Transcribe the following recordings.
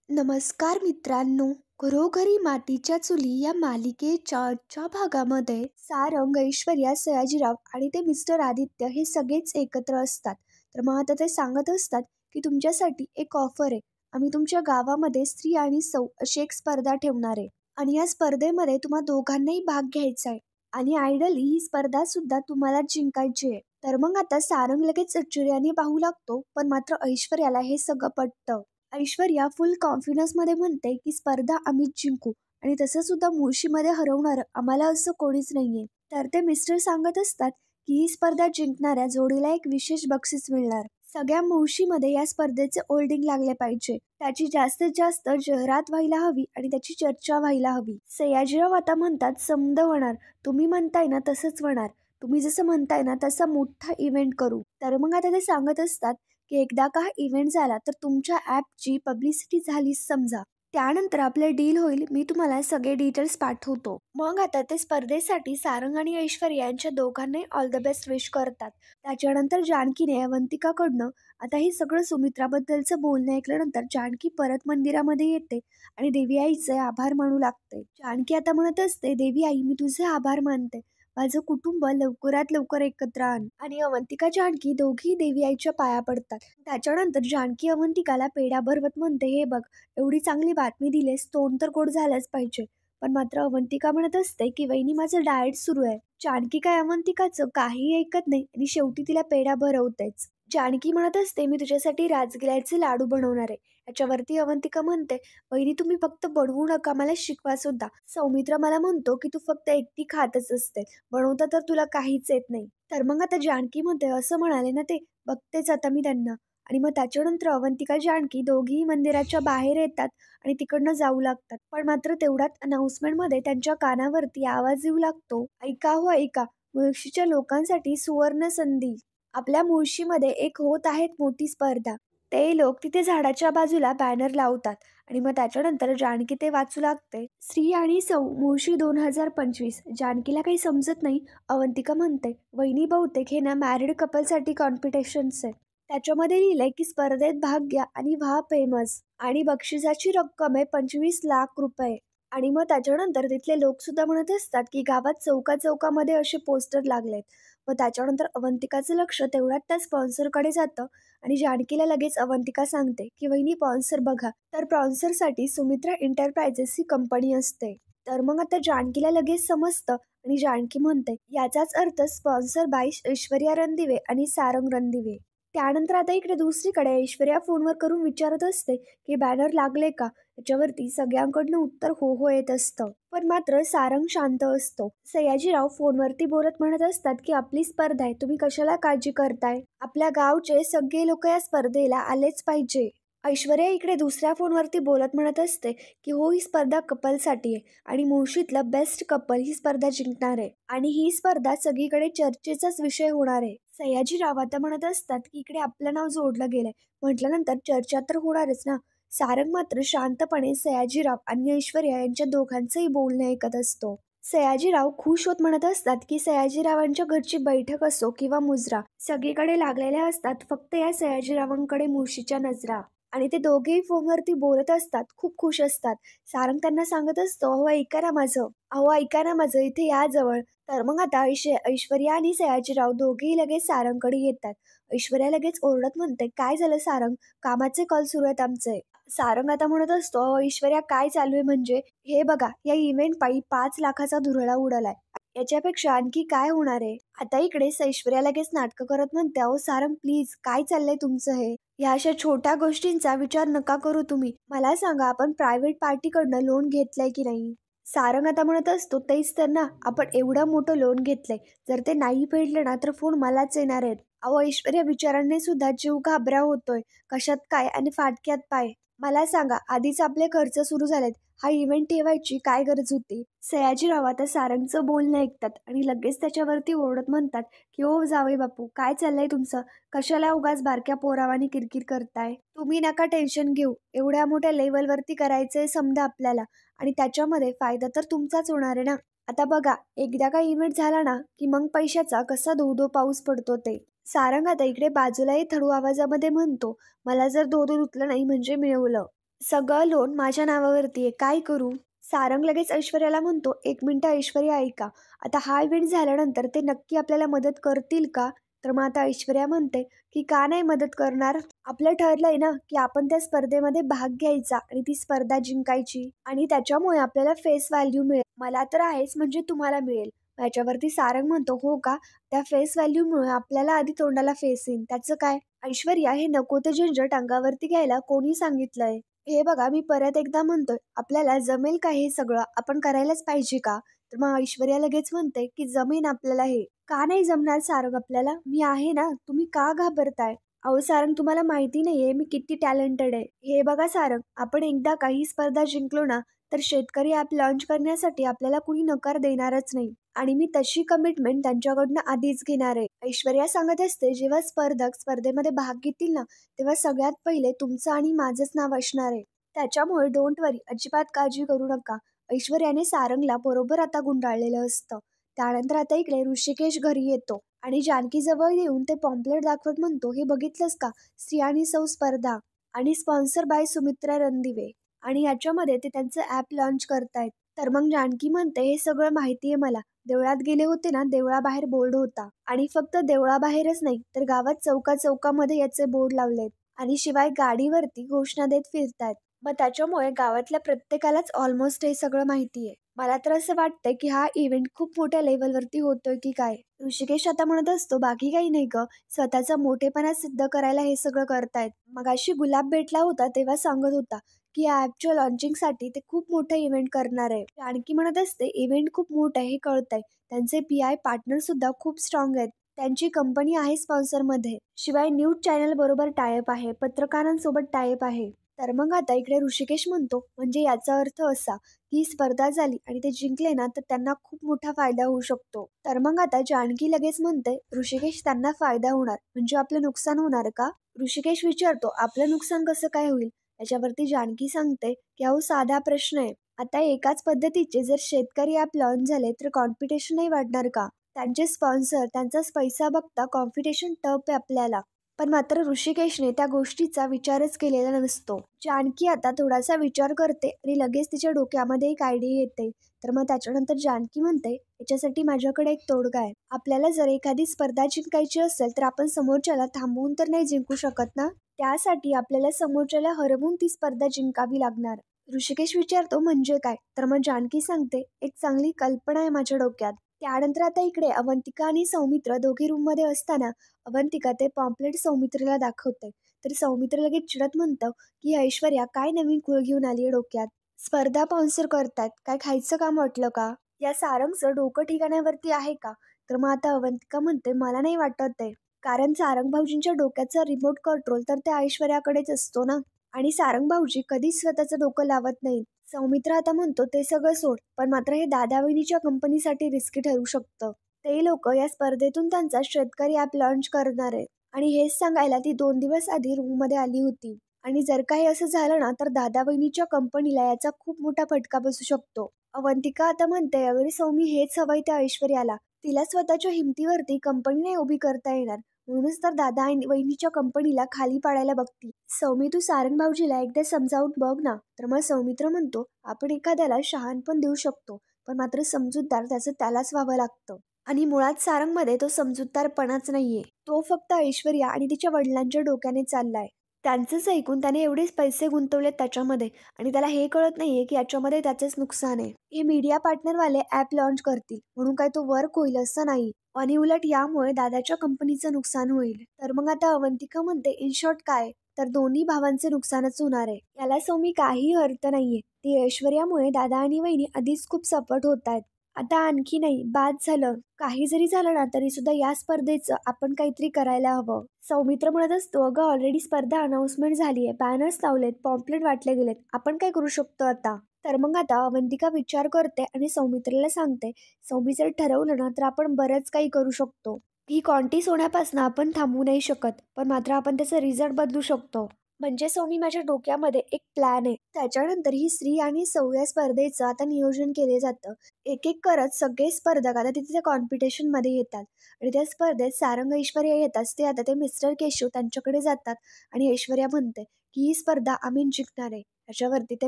नमस्कार मित्रांनो. घरोघरी मातीच्या चुली या मालिकेच्या आजच्या भागामध्ये सारंग, ऐश्वर्या, सयाजीराव आणि ते मिस्टर आदित्य हे सगळेच एकत्र असतात. तर मग आता ते सांगत असतात की तुमच्यासाठी एक ऑफर आहे. आम्ही तुमच्या गावामध्ये स्त्री आणि सौ अशी एक स्पर्धा ठेवणार आहे आणि या स्पर्धेमध्ये तुम्हा दोघांनाही भाग घ्यायचा आहे आणि आयडली ही स्पर्धा सुद्धा तुम्हाला जिंकायची आहे. तर मग आता सारंग लगेच आश्चर्याने पाहू लागतो, पण मात्र ऐश्वर्याला हे सगळं पटतं. ऐश्वर्या फुल कॉन्फिडन्समध्ये म्हणते की स्पर्धा आम्हीच जिंकू आणि तसं सुद्धा मुळशीमध्ये हरवणार आम्हाला असं कोणीच नाहीये. तर ते मिस्टर सांगत असतात की ही स्पर्धा जिंकणाऱ्या जोडीला एक विशेष बक्षीस मिळणार. सगळ्या मुळशीमध्ये या स्पर्धेचे होल्डिंग लागले पाहिजे. त्याची जास्तीत जास्त जाहिरात व्हायला हवी आणि त्याची चर्चा व्हायला हवी. सयाजीराव आता म्हणतात समद होणार. तुम्ही म्हणताय ना तसंच होणार. तुम्ही जसं म्हणताय ना तसा मोठा इव्हेंट करू. तर मग आता ते सांगत असतात की एकदा का हा इव्हेंट झाला तर तुमच्या ॲपची पब्लिसिटी झाली समजा. त्यानंतर आपलं डील होईल. मी तुम्हाला सगळे डिटेल्स पाठवतो. मग आता ते स्पर्धेसाठी सारंग आणि ऐश्वर्या यांच्या दोघांनाही ऑल द बेस्ट विश करतात. त्याच्यानंतर जानकीने अवंतिकाकडनं आता हे सगळं सुमित्राबद्दलचं बोलणं ऐकल्यानंतर जानकी परत मंदिरामध्ये येते आणि देवी आईचे आभार मानू लागते. जानकी आता म्हणत असते, देवी आई मी तुझे आभार मानते. माझं कुटुंब लवकरात लवकर एकत्र आण. आणि अवंतिका जानकी दोघी देवी आईच्या पाया पडतात. त्याच्यानंतर जानकी अवंतिकाला पेढा भरवत म्हणते, हे बघ एवढी चांगली बातमी दिलेस, तोंड तर गोड झालंच पाहिजे. पण मात्र अवंतिका म्हणत असते की वहिनी माझं डाएट सुरू आहे. जानकी काय अवंतिकाचं काही ऐकत नाही आणि शेवटी तिला पेढा भरवतेच. जानकी म्हणत असते मी तुझ्यासाठी राजगिऱ्याचे लाडू बनवणार आहे. याच्यावरती अवंतिका म्हणते, वहिनी तुम्ही फक्त बनवू नका, मला शिकवा सुद्धा. सौमित्र मला म्हणतो की तू फक्त एकटी खातच असते, बनवता तर तुला काहीच येत नाही. तर मग आता जानकी म्हणते, असं म्हणाले ना ते, बघतेच आता मी त्यांना. आणि मग त्याच्यानंतर अवंतिका जानकी दोघीही मंदिराच्या बाहेर येतात आणि तिकडनं जाऊ लागतात. पण मात्र तेवढ्यात अनाउन्समेंटमध्ये त्यांच्या कानावरती आवाज येऊ लागतो, ऐका हो ऐका, मुळशीच्या लोकांसाठी सुवर्ण संधी. आपल्या मुळशीमध्ये एक होत आहे मोठी स्पर्धा. ते लोक तिथे झाडाच्या बाजूला बॅनर लावतात आणि मग त्याच्यानंतर जानकी ते वाचू लागते, स्त्री आणि सौ मुळशी 2025. जानकीला काही समजत नाही. अवंतिका म्हणते, वहिनी बहुतेक हे ना मॅरिड कपलसाठी कॉम्पिटिशन्स आहे. त्याच्यामध्ये लिहिलंय की स्पर्धेत भाग घ्या आणि व्हा फेमस. आणि बक्षिसाची रक्कम आहे 25 लाख रुपये. आणि मग त्याच्यानंतर तिथले लोक सुद्धा म्हणत असतात की गावात चौका चौकामध्ये असे पोस्टर लागलेत. मग त्याच्यानंतर अवंतिकाचं लक्ष तेवढ्यात त्या स्पॉन्सरकडे जातं आणि जानकीला लगेच अवंतिका सांगते की वहिनी स्पॉन्सर बघा. तर स्पॉन्सरसाठी सुमित्रा एंटरप्राइजेस ही कंपनी असते. तर मग आता जानकीला लगेच समजतं आणि जानकी म्हणते, याचाच अर्थ स्पॉन्सर बाय ऐश्वर्या रणदिवे आणि सारंग रणदिवे. त्यानंतर आता इकडे दुसरीकडे ऐश्वर्या फोनवर करून विचारत असते की बॅनर लागले का. त्याच्यावरती सगळ्यांकडनं उत्तर हो हो येत असतं. पण मात्र सारंग शांत असतो. सयाजीराव फोनवरती बोलत म्हणत असतात की आपली स्पर्धा आहे, तुम्ही कशाला काळजी करताय. आपल्या गावचे सगळे लोक या स्पर्धेला आलेच पाहिजे. ऐश्वर्या इकडे दुसऱ्या फोनवरती बोलत म्हणत असते की हो ही स्पर्धा कपलसाठी आहे आणि मुळशीतलं बेस्ट कपल ही स्पर्धा जिंकणार आहे आणि ही स्पर्धा सगळीकडे चर्चेचाच विषय होणार आहे. सयाजीराव आता म्हणत असतात की इकडे आपलं नाव जोडलं गेलंय म्हटल्यानंतर चर्चा तर होणारच ना. सारंग मात्र शांतपणे सयाजीराव आणि ऐश्वर्या यांच्या दोघांचंही बोलणं ऐकत असतो. सयाजीराव खुश होत म्हणत असतात की सयाजीरावांच्या घरची बैठक असो किंवा मुजरा सगळीकडे लागलेल्या असतात, फक्त या सयाजीरावांकडे मुळशीच्या नजरा. आणि ते दोघेही फोनवरती बोलत असतात, खूप खुश असतात. सारंग त्यांना सांगत असतो, अहो ऐका ना माझं, अहो ऐका ना माझं, इथे या जवळ. तर मग आता ऐश्वर्या आणि सयाजीराव दोघेही लगेच सारंगकडे येतात. ऐश्वर्या लगेच ओरडत म्हणते, काय झालं सारंग, कामाचे कॉल सुरू आहेत आमचे. सारंग आता म्हणत असतो, अहो ऐश्वर्या काय चालू आहे म्हणजे, हे बघा या इव्हेंट पायी 5 लाखाचा धुरळा उडालाय. याच्यापेक्षा आणखी काय होणार आहे. आता इकडे ऐश्वर्या लगेच नाटकं करत म्हणते, अहो सारंग प्लीज काय चाललंय तुमचं हे. ह्या अशा छोट्या गोष्टींचा विचार नका करू तुम्ही. मला सांगा आपण प्रायव्हेट पार्टीकडनं लोन घेतलंय की नाही. सारंग आता म्हणत असतो, तेच तर ना, आपण एवढं मोठं लोन घेतलंय, जर ते नाही फेडलं ना तर फोन मलाच येणार आहेत. अहो ऐश्वर्या विचारांनी सुद्धा जीव घाबरा होतोय. कशात काय आणि फाटक्यात पाय. मला सांगा आधीच आपले खर्च सुरू झालेत, हा इव्हेंट ठेवायची काय गरज होती. सयाजीराव आता सारंगचं बोलणं ऐकतात आणि लगेच त्याच्यावरती ओरडत म्हणतात की ओ जावई बापू काय चाललंय तुमचं, कशाला उगाच बारक्या पोरावानी किरकिर करताय. तुम्ही नका टेन्शन घेऊ, एवढ्या मोठ्या लेवलवरती करायचंय समजा आपल्याला आणि त्याच्यामध्ये फायदा तर तुमचाच होणार आहे ना. आता बघा एकदा का इव्हेंट झाला ना की मग पैशाचा कसा धो धो पाऊस पडतो ते. सारंग आता इकडे बाजूलाही थळू आवाजामध्ये म्हणतो, मला जर धो धो धुतलं नाही म्हणजे मिळवलं. सगळं लोन माझ्या नावावरती आहे, काय करू? सारंग लगेच ऐश्वर्याला म्हणतो, "एक मिनिटं ऐश्वर्या ऐका. आता हा इव्हेंट झाल्यानंतर ते नक्की आपल्याला मदत करतील का?" तर मग आता ऐश्वर्या म्हणते, की "का नाही मदत करणार? आपलं ठरलंय ना, की आपण त्या स्पर्धेमध्ये भाग घ्यायचा आणि ती स्पर्धा जिंकायची आणि त्याच्यामुळे आपल्याला फेस व्हॅल्यू मिळेल. मला तर आहेच म्हणजे तुम्हाला मिळेल." याच्यावरती सारंग म्हणतो, "हो का? त्या फेस व्हॅल्यूमुळे आपल्याला आधी तोंडाला फेस येईल. त्याचं काय?" "ऐश्वर्या, हे नको ते झंझट अंगावरती घ्यायला कोणी सांगितलंय? हे बघा, मी परत एकदा म्हणतोय, आपल्याला जमेल का हे सगळं? आपण करायलाच पाहिजे का?" तर मग ऐश्वर्या लगेच म्हणते, की "जमेन आपल्याला हे." "का नाही जमणार सारंग आपल्याला? मी आहे ना, तुम्ही का घाबरताय?" "अहो सारंग, तुम्हाला माहिती नाहीये मी किती टॅलेंटेड आहे." "हे बघा सारंग, आपण एकदा काही स्पर्धा जिंकलो ना, तर शेतकरी ॲप लॉन्च करण्यासाठी आपल्याला कुणी नकार देणारच नाही. आणि मी तशी कमिटमेंट त्यांच्याकडनं आधीच घेणार आहे." ऐश्वर्या सांगत असते, "जेव्हा स्पर्धक स्पर्धेमध्ये भाग घेतील ना, तेव्हा सगळ्यात पहिले तुमचं आणि माझंच नाव असणार आहे. त्याच्यामुळे डोंट वरी, अजिबात काळजी करू नका." ऐश्वर्याने सारंगला बरोबर आता गुंडाळलेलं असतं. त्यानंतर आता इकडे ऋषिकेश घरी येतो आणि जानकी जवळ येऊन ते पॉम्पलेट दाखवत म्हणतो, "हे बघितलंस का? स्त्री आणि सौ स्पर्धा आणि स्पॉन्सर बाय सुमित्रा रणदिवे आणि याच्यामध्ये ते त्यांचं ॲप लॉन्च करतायत." तर मग जानकी म्हणते, "हे सगळं माहिती आहे मला. देवळात गेले होते ना, देवळाबाहेर बोर्ड होता आणि फक्त देवळाबाहेरच नाही तर गावात चौकामध्ये याचे बोर्ड लावलेत आणि शिवाय गाडीवरती घोषणा देत फिरतायत. मग त्याच्यामुळे गावातल्या प्रत्येकालाच ऑलमोस्ट हे सगळं माहिती आहे. मला तर असं वाटतंय की हा इव्हेंट खूप मोठ्या लेव्हलवरती होतोय की काय." ऋषिकेश आता म्हणत असतो, "बाकी काही नाही ग, स्वतःचा मोठेपणा सिद्ध करायला हे सगळं करतायत." मगाशी गुलाब भेटला होता तेव्हा सांगत होता की या ॲपच्या लॉन्चिंगसाठी ते खूप मोठं इव्हेंट करणार आहे. आणखी म्हणत असते, "इव्हेंट खूप मोठं आहे हे कळतंय. त्यांचे पी-आय पार्टनर सुद्धा खूप स्ट्रॉंग आहेत. त्यांची कंपनी आहे स्पॉन्सरमध्ये. शिवाय न्यूज चॅनल बरोबर टायअप आहे, पत्रकारांसोबत टायअप आहे." तर मग आता इकडे ऋषिकेश म्हणतो, "म्हणजे याचा अर्थ असा की ही स्पर्धा झाली आणि ते जिंकले ना, तर त्यांना खूप मोठा फायदा होऊ शकतो." तर मग आता जानकी लगेच म्हणते, "ऋषिकेश, त्यांना फायदा होणार म्हणजे आपलं नुकसान होणार का?" ऋषिकेश विचारतो, "आपलं नुकसान कसं काय होईल?" त्याच्यावरती जानकी सांगते, की "अहो साधा प्रश्न आहे. आता एकाच पद्धतीचे जर शेतकरी ॲप लॉन्च झाले तर कॉम्पिटिशन नाही वाढणार का? त्यांचे स्पॉन्सर, त्यांचाच पैसा बघता कॉम्पिटिशन टफ आहे आपल्याला." पण मात्र ऋषिकेशने त्या गोष्टीचा विचारच केलेला नसतो. जानकी आता थोडासा विचार करते आणि लगेच तिच्या डोक्यामध्ये एक आयडिया येते. तर मग त्याच्यानंतर जानकी म्हणते, "याच्यासाठी माझ्याकडे एक तोडगा आहे. आपल्याला जर एखादी स्पर्धा जिंकायची असेल तर आपण समोरच्याला थांबवून तर नाही जिंकू शकत ना. त्यासाठी आपल्याला समोरच्याला हरवून ती स्पर्धा जिंकावी लागणार." ऋषिकेश विचारतो, "म्हणजे काय?" तर मग जानकी सांगते, "एक चांगली कल्पना आहे माझ्या डोक्यात." त्यानंतर आता इकडे अवंतिका आणि सौमित्र दोघे रूममध्ये असताना अवंतिका ते पॉम्पलेट सौमित्रीला दाखवते. तर सौमित्र लगेच चिडत म्हणतं, की "ऐश्वर्या, काय नवीन खूळ घेऊन आली डोक्यात? स्पर्धा स्पॉन्सर करतायत, काय खायचं काम वाटलं का? या सारंगचं डोकं ठिकाणावरती आहे का?" तर मग आता अवंतिका म्हणते, "मला नाही वाटत आहे. कारण सारंग भाऊजींच्या डोक्याचा रिमोट कंट्रोल तर त्या ऐश्वर्याकडेच असतो ना आणि सारंग भाऊजी कधीच स्वतःचं डोकं लावत नाहीत." सौमित्र आता म्हणतो, "ते सगळं सोड, पण मात्र हे दादा वहिनीच्या कंपनीसाठी रिस्की ठरू शकतं. ते लोकं या स्पर्धेतून त्यांचा शेतकरी ॲप लॉन्च करणार आहेत आणि हेच सांगायला ती 2 दिवस आधी रूममध्ये आली होती. आणि जर काही असं झालं ना, तर दादा वहिनीच्या कंपनीला याचा खूप मोठा फटका बसू शकतो." अवंतिका आता म्हणते, "अगं सौमी, हेच हवंय त्या ऐश्वर्याला. तिला स्वतःच्या हिमतीवरती कंपनी नाही उभी करता येणार. म्हणूनच तर दादा आणि वहिनीच्या कंपनीला खाली पाडायला बघती." "सौमी, तू सारंग भाऊजीला एकदा समजावून बघ ना." तर मग सौमित्र म्हणतो, "आपण एखाद्याला शहाणपण देऊ शकतो, पण मात्र समजूतदार त्याचं त्यालाच व्हावं लागतं. आणि मुळात सारंगमध्ये तो समजूतदारपणाच नाहीये. तो फक्त ऐश्वर्या आणि तिच्या वडिलांच्या डोक्याने चाललाय. त्यांचंच ऐकून त्याने एवढेच पैसे गुंतवलेत त्याच्यामध्ये आणि त्याला हे कळत नाहीये की याच्यामध्ये त्याचंच नुकसान आहे. हे मीडिया पार्टनरवाले ॲप लॉन्च करतील म्हणून काय तो वर्क होईल असं नाही आणि उलट यामुळे दादाच्या कंपनीचं नुकसान होईल." तर मग आता अवंतिका म्हणते, "इन शॉर्ट काय? तर दोन्ही भावांचे नुकसानच होणार आहे." याला सौमी काही अर्थ नाहीये. ती ऐश्वर्यामुळे दादा आणि वहिनी आधीच खूप सपोर्ट होत आहेत. आता आणखी नाही, बाद झालं. काही जरी झालं ना तरी सुद्धा या स्पर्धेचं आपण काहीतरी करायला हवं." सौमित्र म्हणत असतो, "अगं ऑलरेडी स्पर्धा अनाउन्समेंट झाली आहे, बॅनर्स लावलेत, पॉम्पलेट वाटले गेलेत. आपण काय करू शकतो आता?" तर मग आता अवंतिका विचार करते आणि सौमित्रला सांगते, "सौमी, जर ठरवलं ना तर आपण बरंच काही करू शकतो. ही कॉन्टेस्ट होण्यापासून आपण थांबवू नाही शकत, पण मात्र आपण त्याचा रिझल्ट बदलू शकतो." म्हणजे सौमी, माझ्या डोक्यामध्ये एक प्लॅन आहे. त्याच्यानंतर ही स्त्री आणि सौ या स्पर्धेचं आता नियोजन केले जातं. एक-एक करत सगळे स्पर्धक आता तिथे त्या कॉम्पिटिशनमध्ये येतात आणि त्या स्पर्धेत सारंग ऐश्वर्या येताच ते मिस्टर केशव त्यांच्याकडे जातात आणि ऐश्वर्या म्हणते, की "ही स्पर्धा आम्ही जिंकणार आहे." याच्यावरती ते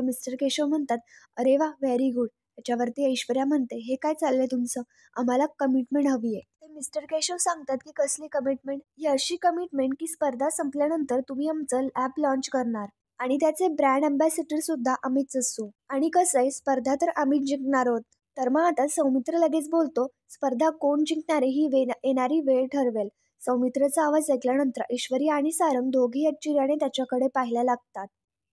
मिस्टर केशव म्हणतात, "अरे वा, व्हेरी गुड." याच्यावरती ऐश्वर्या म्हणते, "हे काय चाललंय तुमचं? आम्हाला कमिटमेंट हवी आहे." ते मिस्टर केशव सांगतात, की "कसली कमिटमेंट?" "ही अशी कमिटमेंट की स्पर्धा संपल्यानंतर तुम्ही आमचं ॲप लॉन्च करणार आणि त्याचे ब्रँड अँबॅसेडर सुद्धा आम्हीच असू. आणि कसं आहे, स्पर्धा तर आम्हीच जिंकणार आहोत." तर मग आता सौमित्र लगेच बोलतो, "स्पर्धा कोण जिंकणार आहे ही येणारी वेळ ठरवेल." सौमित्रचा आवाज ऐकल्यानंतर ऐश्वर्या आणि सारंग दोघेही आश्चर्याने त्याच्याकडे पाहायला लागतात.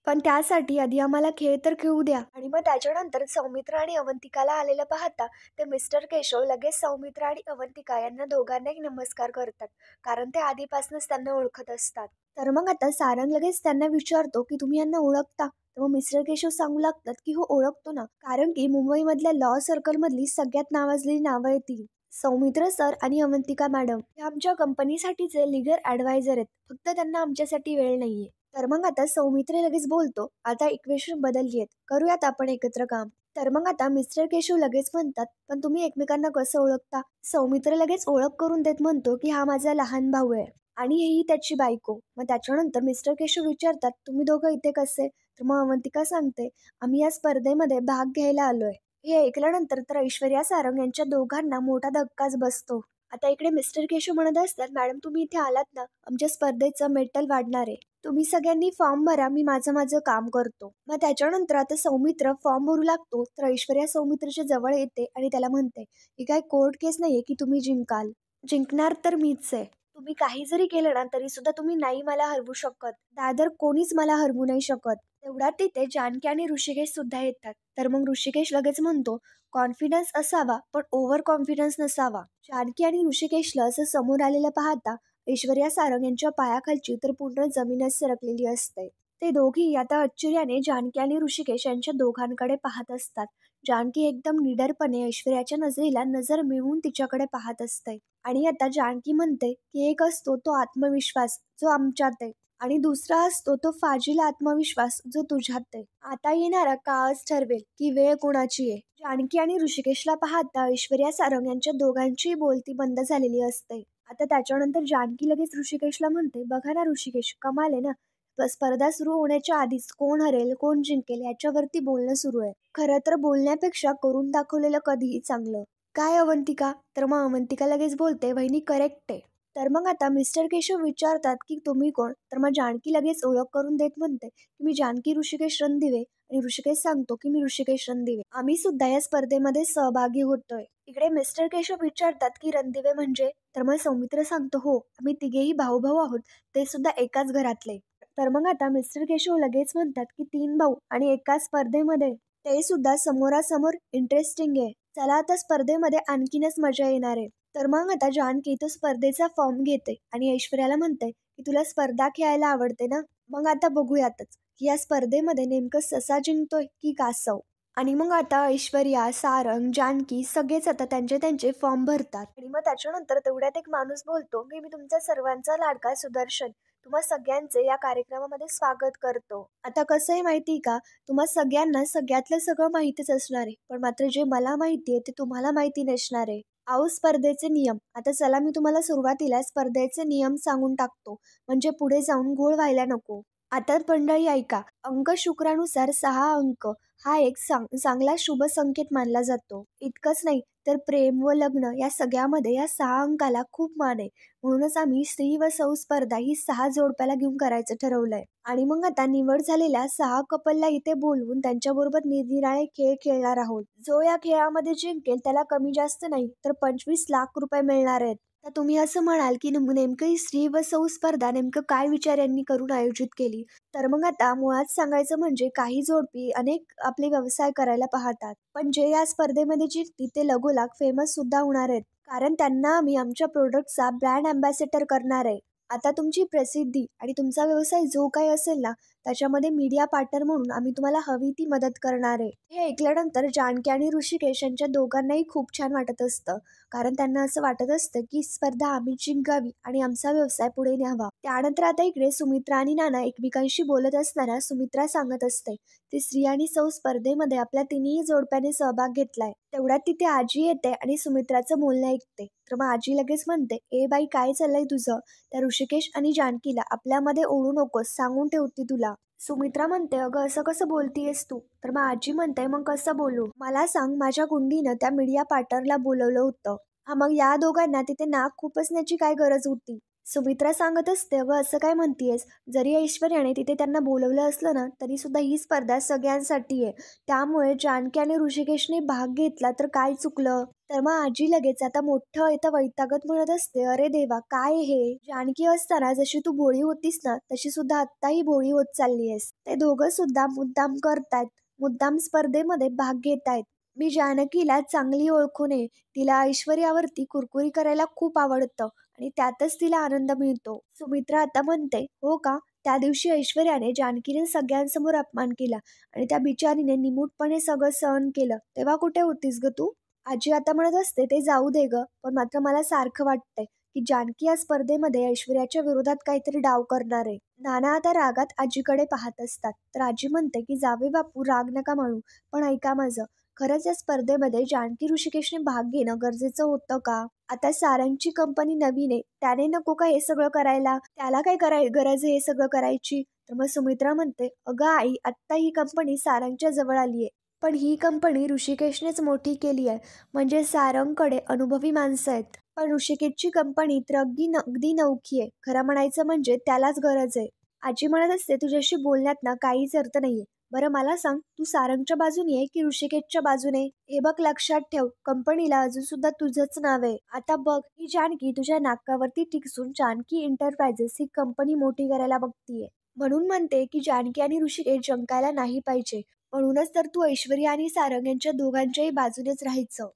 पण त्यासाठी आधी आम्हाला खेळ तर खेळू द्या. आणि मग त्याच्यानंतर सौमित्र आणि अवंतिकाला आलेलं पाहता ते मिस्टर केशव लगेच सौमित्र आणि अवंतिका यांना दोघांनाही नमस्कार करतात. कारण ते आधीपासूनच त्यांना ओळखत असतात. तर मग आता सारंग लगेच त्यांना विचारतो, की तुम्ही यांना ओळखता? तर मग मिस्टर केशव सांगू लागतात, की हो ओळखतो ना. कारण की मुंबईमधल्या लॉ सर्कलमधली सगळ्यात नावाजलेली नावं आहेत ती. सौमित्र सर आणि अवंतिका मॅडम हे आमच्या कंपनीसाठीचे लीगल ॲडवायझर आहेत. फक्त त्यांना आमच्यासाठी वेळ नाहीये. तर मग आता सौमित्र लगेच बोलतो, "आता इक्वेशन बदलली आहेत. करूयात आपण एकत्र काम." तर मग आता मिस्टर केशव लगेच म्हणतात, "पण तुम्ही एकमेकांना कसं ओळखता?" सौमित्र लगेच ओळख करून देत म्हणतो, की "हा माझा लहान भाऊ आहे आणि ही त्याची बायको." मग त्याच्यानंतर मिस्टर केशव विचारतात, "तुम्ही दोघं इथे कसे?" तर मग अवंतिका सांगते, "आम्ही या स्पर्धेमध्ये भाग घ्यायला आलोय." हे ऐकल्यानंतर तर ऐश्वर्या सारंग यांच्या दोघांना मोठा धक्काच बसतो. आता इकडे मिस्टर केशव म्हणत असतात, "मॅडम तुम्ही इथे आलात ना, आमच्या स्पर्धेचं मेटल वाढणार आहे. तुम्ही सगळ्यांनी फॉर्म भरा, मी माझं काम करतो." मग त्याच्यानंतर आता सौमित्र फॉर्म भरू लागतो, तर ऐश्वर्या सौमित्रच्या जवळ येते आणि त्याला म्हणते, "ही काय कोर्ट केस नाहीये की तुम्ही जिंकाल. जिंकणार तर मीच आहे. तुम्ही काही जरी केलं ना तरी सुद्धा तुम्ही नाही मला हरवू शकत. दादर कोणीच मला हरवू नाही शकत." तेवढ्यात तिथे जानकी आणि ऋषिकेश सुद्धा येतात. तर मग ऋषिकेश लगेच म्हणतो, "कॉन्फिडन्स असावा पण ओव्हर कॉन्फिडन्स नसावा." जानकी आणि ऋषिकेशला असं समोर आलेलं पाहता ऐश्वर्या सारंग यांच्या पायाखालची तर पूर्ण जमीनच सरकलेली असते. ते दोघी आता आश्चर्याने जानकी आणि ऋषिकेश यांच्या दोघांकडे पाहत असतात. जानकी एकदम निडरपणे ऐश्वर्याच्या नजरेला नजर मिळवून तिच्याकडे पाहत असते. आणि आता जानकी म्हणते, की एक असतो तो आत्मविश्वास जो आमच्यात आहे आणि दुसरा असतो तो फाजील आत्मविश्वास जो तुझ्यात आहे. आता येणारा काळच ठरवेल की वेळ कोणाची आहे. जानकी आणि ऋषिकेशला पाहता ऐश्वर्या सारंग यांच्या दोघांची बोलती बंद झालेली असते. आता त्याच्यानंतर जानकी लगेच ऋषिकेशला म्हणते, "बघा ना ऋषिकेश, कमाल आहे ना. स्पर्धा सुरू होण्याच्या आधीच कोण हरेल, कोण जिंकेल याच्यावरती बोलणं सुरू आहे. खरं तर बोलण्यापेक्षा करून दाखवलेलं कधीही चांगलं. काय अवंतिका?" तर मग अवंतिका लगेच बोलते, "वहिनी करेक्ट आहे." तर मग आता मिस्टर केशव विचारतात, की "तुम्ही कोण?" तर मग जानकी लगेच ओळख करून देत म्हणते, की "मी जानकी ऋषिकेश रणदिवे." आणि ऋषिकेश सांगतो, की "मी ऋषिकेश रणदिवे. आम्ही सुद्धा या स्पर्धेमध्ये सहभागी होतोय." इकडे मिस्टर केशव विचारतात, की "रणदिवे म्हणजे?" तर मग सौमित्र सांगतो, "हो, आम्ही तिघेही भाऊ-भाऊ आहोत, ते सुद्धा एकाच घरातले." तर मग आता मिस्टर केशव लगेच म्हणतात, की "3 भाऊ आणि एकाच स्पर्धेमध्ये, ते सुद्धा समोरासमोर इंटरेस्टिंग आहे. चला आता स्पर्धेमध्ये आणखीनच मजा येणार आहे." तर मग आता जानकी तो स्पर्धेचा फॉर्म घेते आणि ऐश्वर्याला म्हणते, की "तुला स्पर्धा खेळायला आवडते ना? मग आता बघूयातच, की या स्पर्धेमध्ये नेमकं ससा जिंकतोय की कासव." आणि मग आता ऐश्वर्या, सारंग, जानकी सगळेच आता त्यांचे त्यांचे फॉर्म भरतात. आणि मग त्याच्यानंतर तेवढ्यात एक माणूस बोलतो, की "मी तुमचा सर्वांचा लाडका सुदर्शन तुम्हा सगळ्यांचे या कार्यक्रमामध्ये स्वागत करतो." आता कसं आहे माहिती का, तुम्हा सगळ्यांना सगळ्यातलं सगळं माहितीच असणार आहे. पण मात्र जे मला माहिती आहे ते तुम्हाला माहिती नसणार आहे. अहो स्पर्धेचे नियम. आता चला मी तुम्हाला सुरुवातीला स्पर्धेचे नियम सांगून टाकतो. म्हणजे पुढे जाऊन घोळ व्हायला नको. आता मंडळी ऐका. अंक शुक्रानुसार 6 अंक हा एक चांगला शुभ संकेत मानला जातो. इतकंच नाही तर प्रेम व लग्न या सगळ्यामध्ये या 6 अंकाला खूप मान आहे. म्हणूनच आम्ही स्त्री व सौ स्पर्धा ही 6 जोडप्याला घेऊन करायचं ठरवलंय. आणि मग आता निवड झालेल्या 6 कपलला इथे बोलवून त्यांच्याबरोबर निरनिराळे खेळ खेळणार आहोत. जो या खेळामध्ये जिंकेल त्याला कमी जास्त नाही तर 25 लाख रुपये मिळणार आहेत. तर तुम्ही असं म्हणाल, की नेमकं ही स्त्री व सौ स्पर्धा नेमकं काय विचार यांनी करून आयोजित केली? तर मग आता मुळात सांगायचं म्हणजे काही जोडपी अनेक आपले व्यवसाय करायला पाहतात. पण जे या स्पर्धेमध्ये जिंकतील ते लगोलाग फेमस सुद्धा होणार आहेत. कारण त्यांना आम्ही आमच्या प्रोडक्टचा ब्रँड अँबॅसेडर करणार आहे. आता तुमची प्रसिद्धी आणि तुमचा व्यवसाय जो काही असेल ना, त्याच्यामध्ये मीडिया पार्टनर म्हणून आम्ही तुम्हाला हवी ती मदत करणार आहे. हे ऐकल्यानंतर जानकी आणि ऋषिकेश यांच्या दोघांनाही खूप छान वाटत असतं. कारण त्यांना असं वाटत असतं, की स्पर्धा आम्ही जिंकावी आणि आमचा व्यवसाय पुढे न्यावा. त्यानंतर आता इकडे सुमित्रा आणि नाना एकमेकांशी बोलत असताना सुमित्रा सांगत असते, "ती स्त्री आणि सौ स्पर्धेमध्ये आपल्या तिन्ही जोडप्याने सहभाग घेतलाय." तेवढ्यात तिथे आजी येते आणि सुमित्राचं बोलणं ऐकते. तर मग आजी लगेच म्हणते, "ए बाई काय चाललंय तुझं?" त्या ऋषिकेश आणि जानकीला आपल्यामध्ये ओढू नकोस सांगून ठेवते तुला. सुमित्रा म्हणते, अगं असं कसं बोलतीयस तू? तर मग आजी म्हणते, मग कसं बोलू? मला सांग, माझ्या गुंडीनं त्या मीडिया पार्टनरला बोलवलं होतं. हा, मग या दोघांना तिथे नाक खुपसण्याची काय गरज होती? सुमित्रा सांगत असते, अगं असं काय म्हणतीयस? जरी ऐश्वर्याने तिथे त्यांना बोलवलं असलं ना, तरी सुद्धा ही स्पर्धा सगळ्यांसाठी आहे. त्यामुळे जानकी आणि ऋषिकेशने भाग घेतला तर काय चुकलं? तर मग आजी लगेच आता मोठं इथं वैतागत म्हणत असते, अरे देवा, काय हे? जानकी असताना जशी तू भोळी होतीस ना, तशी सुद्धा आत्ताही भोळी होत चालली आहेस. ते दोघं सुद्धा मुद्दाम करतायत, मुद्दाम स्पर्धेमध्ये भाग घेतायत. मी जानकीला चांगली ओळखून आहे. तिला ऐश्वर्यावरती कुरकुरी करायला खूप आवडतं आणि त्यातच तिला आनंद मिळतो. सुमित्रा आता म्हणते, हो का? त्या दिवशी ऐश्वर्याने जानकीने सगळ्यांसमोर अपमान केला आणि त्या बिचारीने निमूटपणे सगळं सहन केलं. तेव्हा कुठे होतीस ग तू? आजी आता म्हणत असते, ते जाऊ दे ग, पण मात्र मला सारखं वाटतंय की जानकी या स्पर्धेमध्ये ऐश्वर्याच्या विरोधात काहीतरी डाव करणार आहे. नाना आता रागात आजीकडे पाहत असतात. तर आजी म्हणते की जावे बापू, राग नका म्हणू, पण ऐका माझं. खरंच या स्पर्धेमध्ये जानकी ऋषिकेशने भाग घेणं गरजेचं होतं का? आता सारंगची कंपनी नवीन आहे, त्याने नको का हे सगळं करायला? त्याला काय गरज आहे हे सगळं करायची? तर मग सुमित्रा म्हणते, अगं आई, आत्ता ही कंपनी सारंगच्या जवळ आली आहे, पण ही कंपनी ऋषिकेशनेच मोठी केली आहे. म्हणजे सारंगकडे अनुभवी माणसं आहेत. पण ऋषिकेशची कंपनी तर अगदी नवखी आहे. खरं म्हणायचं म्हणजे त्यालाच गरज आहे. आजी म्हणत असते, तुझ्याशी बोलण्यात ना काहीच अर्थ नाहीये. बरं मला सांग, तू सारंगच्या बाजूने आहे की ऋषिकेशच्या बाजूने? हे बघ, लक्षात ठेव, कंपनीला अजून सुद्धा तुझंच नाव आहे. आता बघ, ही जानकी तुझ्या नाकावरती टिकसून जानकी एंटरप्राइजेस ही कंपनी मोठी करायला बघतीये. म्हणून म्हणते की जानकी आणि ऋषिकेश जिंकायला नाही पाहिजे. म्हणूनच तर तू ऐश्वर्या आणि सारंग यांच्या दोघांच्याही बाजूनेच राहायचं.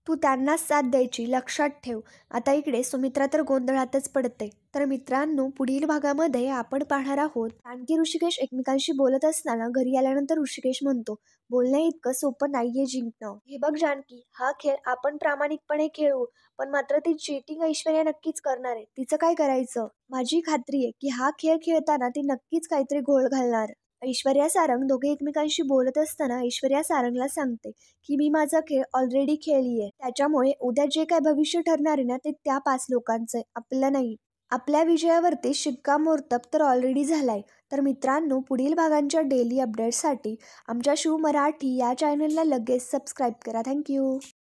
तू त्यांनाच साथ द्यायची, लक्षात ठेव. आता इकडे सुमित्रा तर गोंधळातच पडते. तर मित्रांनो, पुढील भागामध्ये आपण पाहणार आहोत, जानकी ऋषिकेश एकमेकांशी बोलत असताना घरी आल्यानंतर ऋषिकेश म्हणतो, बोलणे इतकं सोपं नाहीये जिंकणं. हे बघ जानकी, हा खेळ आपण प्रामाणिकपणे खेळू, पण मात्र ती चीटिंग ऐश्वर्या नक्कीच करणार आहे. तिचं काय करायचं? माझी खात्री आहे की हा खेळ खेळताना ती नक्कीच काहीतरी घोळ घालणार. ऐश्वर्या सारंग दोघे एकमेकांशी बोलत असताना ऐश्वर्या सारंगला सांगते की मी माझा खेळ ऑलरेडी खेळलीये. त्याच्यामुळे उद्या जे काय भविष्य ठरणार आहे ना, ते त्या 5 लोकांचं आहे, आपलं नाही. आपल्या विजयावरती शिक्कामोर्तब तर ऑलरेडी झालाय. तर मित्रांनो, पुढील भागांच्या डेली अपडेट्ससाठी आमच्या शिव मराठी या चॅनलला लगेच सबस्क्राईब करा. थँक्यू.